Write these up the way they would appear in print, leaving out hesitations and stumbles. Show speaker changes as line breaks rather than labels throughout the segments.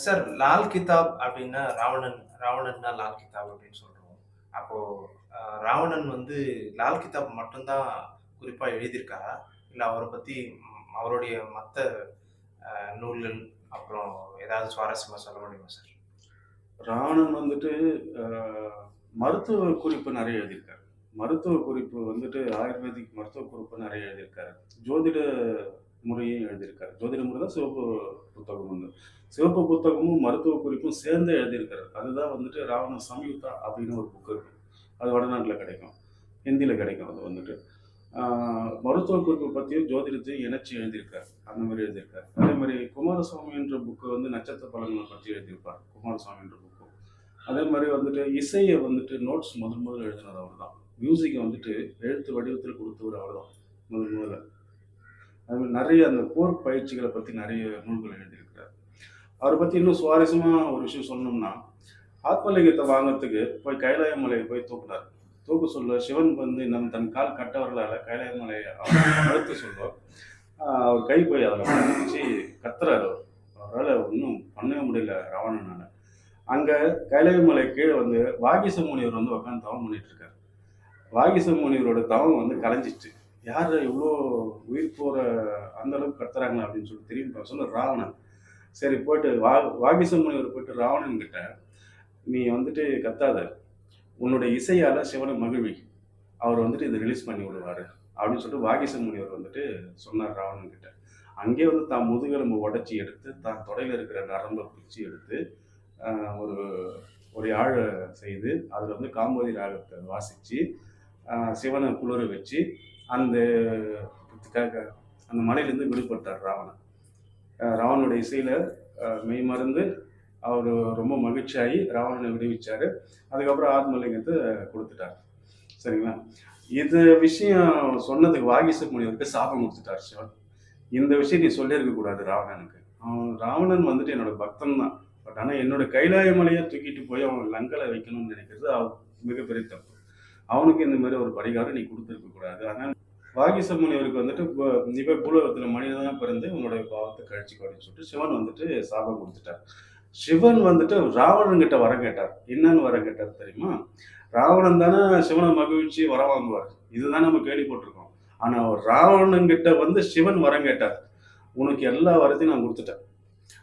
Sir Lal கிதாப் அப்டின்னா ராவணன் தான் லால் கிதாப் அப்டின்னு சொல்றோம். அப்போ ராவணன் வந்து லால் கிதாப் மட்டும் தான் குறிப்பா எழுதியிருக்காரா? இல்ல அவர பத்தி அவருடைய மத்த நூல்கள் அப்புறம் ஏதாவது சுவாரஸ்யமா சொல்ல முடியுமா சார்?
ராவணன் வந்துட்டு அ மருத்துவ குறிப்பு நெறைய எழுதியிருக்காரு. மருத்துவ குறிப்பு வந்துட்டு ஆயுர்வேதிக் மருத்துவ குறிப்பு நெறைய எழுதியிருக்காரு. ஜோதிட முறையும் எழுதியிருக்காரு. ஜோதிட முறை தான் சிவப்பு புத்தகம் வந்து. சிவப்பு புத்தகமும், மருத்துவ குறிப்பும் சேர்ந்து எழுதியிருக்காரு. அதுதான் வந்துட்டு ராவண சம்யுக்தா அப்படின்னு ஒரு புக் இருக்கு. அது வடநாட்டுல கிடைக்கும். ஹிந்தியில கிடைக்கும் அது வந்துட்டு. ஆ மருத்துவ குறிப்பு பத்தியும், ஜோதிடத்தையும் இணைச்சு எழுதியிருக்காரு. அந்த மாரி எழுதியிருக்காரு. அதே மாரி குமாரசுவாமி என்ற புக் வந்து நட்சத்திர பலன்கள பத்தி எழுதியிருப்பார். குமாரசுவாமி என்ற புக்கு. அதே மாரி வந்துட்டு இசைய வந்துட்டு நோட்ஸ் முதல் எழுதினது அவர்தான். மியூசிக்க வந்துட்டு எழுத்து வடிவத்தில் குடுத்தவர் அவர்தான். முதல்ல. அது மாரி நெறைய அந்த போர் பயிற்சிகள பத்தி நெறைய நூல்கள் எழுதியிருக்கிறார். அவர பத்தி இன்னும் சுவாரஸ்யமா ஒரு விஷயம் சொல்லணும்னா, ஆத்மலிங்கத்த வாங்கறதுக்கு போய் கைலாய மலைய போய் தூக்குனாரு. தூக்க சொல்ல சிவன் வந்து தன் கால் கட்ட விரலால கைலாய மலைய அழுத்த சொல்ல, அவர் கை போய் அதில மாட்டிக்கிச்சு கத்துறாரு அவரு. அவரால ஒண்ணும் பண்ணவே முடியல ராவணனால. அங்க கைலாய மலை கீழ வந்து வாகீச முனிவர் வந்து உட்கார்ந்து தவம் பண்ணிட்டு இருக்காரு. வாகீச முனிவரோட தவம் வந்து கலைஞ்சிருச்சு. யார்ரா இவ்ளோ உயிர் போற அந்த அளவுக்கு கத்துறாங்களே அப்படின்னு சொல்லிட்டு திரும்பி பார்க்க சொல்ல ராவணன். சரி போயிட்டு வாகீச முனிவர் போயிட்டு ராவணன் கிட்ட, "நீ வந்துட்டு கத்தாத. உன்னுடைய இசையால சிவன மகிழ்வி. அவர் வந்துட்டு இத ரிலீஸ் பண்ணி விடுவாரு." அப்படின்னு சொல்லிட்டு வாகீச முனிவர் வந்துட்டு சொன்னார் ராவணன் கிட்ட. அங்கேயே வந்து தான் முதுகெலும்ப உடைச்சு எடுத்து, தான் தொடையில இருக்கிற நரம்ப பிச்சு எடுத்து, அ ஒரு ஒரு யாழ செய்து, அதுல வந்து காம்போதி ராகத்த வாசிச்சு, சிவன குளிர வச்சு, அந்த க க அந்த மலையிலேருந்து விடுபட்டார் ராவணன். ராவணனுடைய இசையில மெய்மறந்து அவரு ரொம்ப மகிழ்ச்சியாகி ராவணனை விடுவிச்சாரு. அதுக்கப்புறம் ஆத்மலிங்கத்த குடுத்துட்டார். சரிங்களா? இது விஷயம் சொன்னதுக்கு வாகீச முனிவருக்கு சாபம் குடுத்துட்டார் சிவன். இந்த விஷயம் நீ சொல்லியிருக்க கூடாது ராவணனுக்கு. ராவணன் வந்துட்டு என்னோட பக்தன் தான். பட் ஆனா என்னோட கைலாய மலைய தூக்கிட்டு போய் அவன் லங்கைல வைக்கணும்னு நினைக்கிறது மிகப்பெரிய தப்பு. அவனுக்கு இந்த மாரி ஒரு பரிகாரம் நீ குடுத்திருக்க கூடாது. அதனால வாகீச முனிவருக்கு வந்துட்டு நீ போய் பூலோகத்துல மனிதனா பிறந்து உன்னுடைய பாவத்த கழிச்சுக்கோ அப்படின்னு சொல்லிட்டு சிவன் வந்துட்டு சாபம் குடுத்துட்டார். சிவன் வந்துட்டு ராவணன் கிட்ட வரம் கேட்டார். என்னன்னு வரம் கேட்டார் தெரியுமா? ராவணன் தானே சிவன மகிழ்விச்சு வரம் வாங்குவார். இதுதான் நம்ம கேள்விப்பட்டிருக்கோம். ஆனா ராவணன் கிட்ட வந்து சிவன் வரம் கேட்டார். உனக்கு எல்லா வரத்தையும் நான் குடுத்துட்டேன்.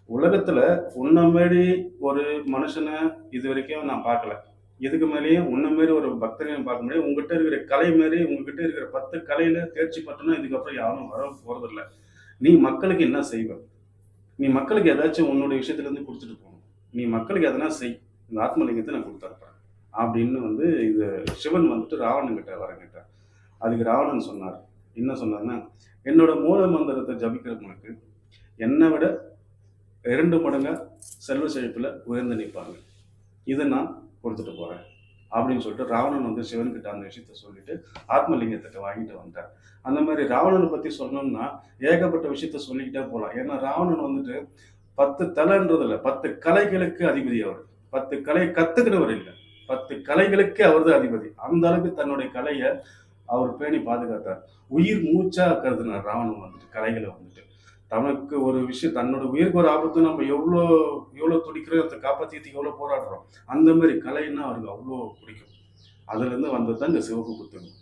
உலகத்துல உன்ன மாரி ஒரு மனுஷன இதுவரைக்கும் நான் பார்க்கல. இதுக்கு மேலயும் உன்ன மாரி ஒரு பக்தனையும் பார்க்க முடியாது. உன்கிட்ட இருக்கிற கலை மாரி உங்ககிட்ட இருக்கிற 10 கலையில தேர்ச்சி பெற்றவனா இதுக்கப்புறம் யாரும் வர போறதில்ல. நீ மக்களுக்கு என்ன செய்வ? நீ மக்களுக்கு ஏதாச்சும் உன்னுடைய விஷயத்துலருந்து குடுத்துட்டு போணும். நீ மக்களுக்கு எதனா செய். இந்த ஆத்மலிங்கத்த நான் குடுத்து அனுப்புறேன். அப்படின்னு வந்து இது சிவன் வந்துட்டு ராவணன் கிட்ட வரம் கேட்டார். அதுக்கு ராவணன் சொன்னார். என்ன சொன்னார்ன்னா, என்னோட மூல மந்திரத்த ஜபிக்கிறவங்களுக்கு என்ன விட 2 மடங்கா செல்வ செழிப்புல உயர்ந்து நிப்பாங்க. இத நான் குடுத்துட்டு போறேன். அப்படின்னு சொல்லிட்டு ராவணன் வந்து சிவன்கிட்ட அந்த விஷயத்த சொல்லிட்டு ஆத்மலிங்கத்த வாங்கிட்டு வந்தார். அந்த மாரி ராவணன பத்தி சொல்லணும்னா ஏகப்பட்ட விஷயத்த சொல்லிக்கிட்டே போலாம். ஏன்னா ராவணன் வந்துட்டு 10 தலைன்றது இல்ல. 10 கலைகளுக்கு அதிபதி அவரு. 10 கலை கத்துக்கினவர் இல்ல. 10 கலைகளுக்கு அவர்தான் அதிபதி. அந்த அளவுக்கு தன்னுடைய கலைய அவர் பேணி பாதுகாத்தார். உயிர் மூச்சா கருதினார் ராவணன் வந்துட்டு கலைகள வந்துட்டு. தனக்கு ஒரு விஷயம் தன்னோட உயிருக்கு ஒரு ஆபத்து நம்ம எவ்வளோ துடிக்கிறோம், அத காப்பாத்திக்கிறதுக்கு எவ்வளோ போராடுறோம். அந்த மாரி கலைன்னா அவருக்கு அவ்ளோ பிடிக்கும். அதுலருந்து வந்தது தான் இந்த சிவப்பு புத்தகம்.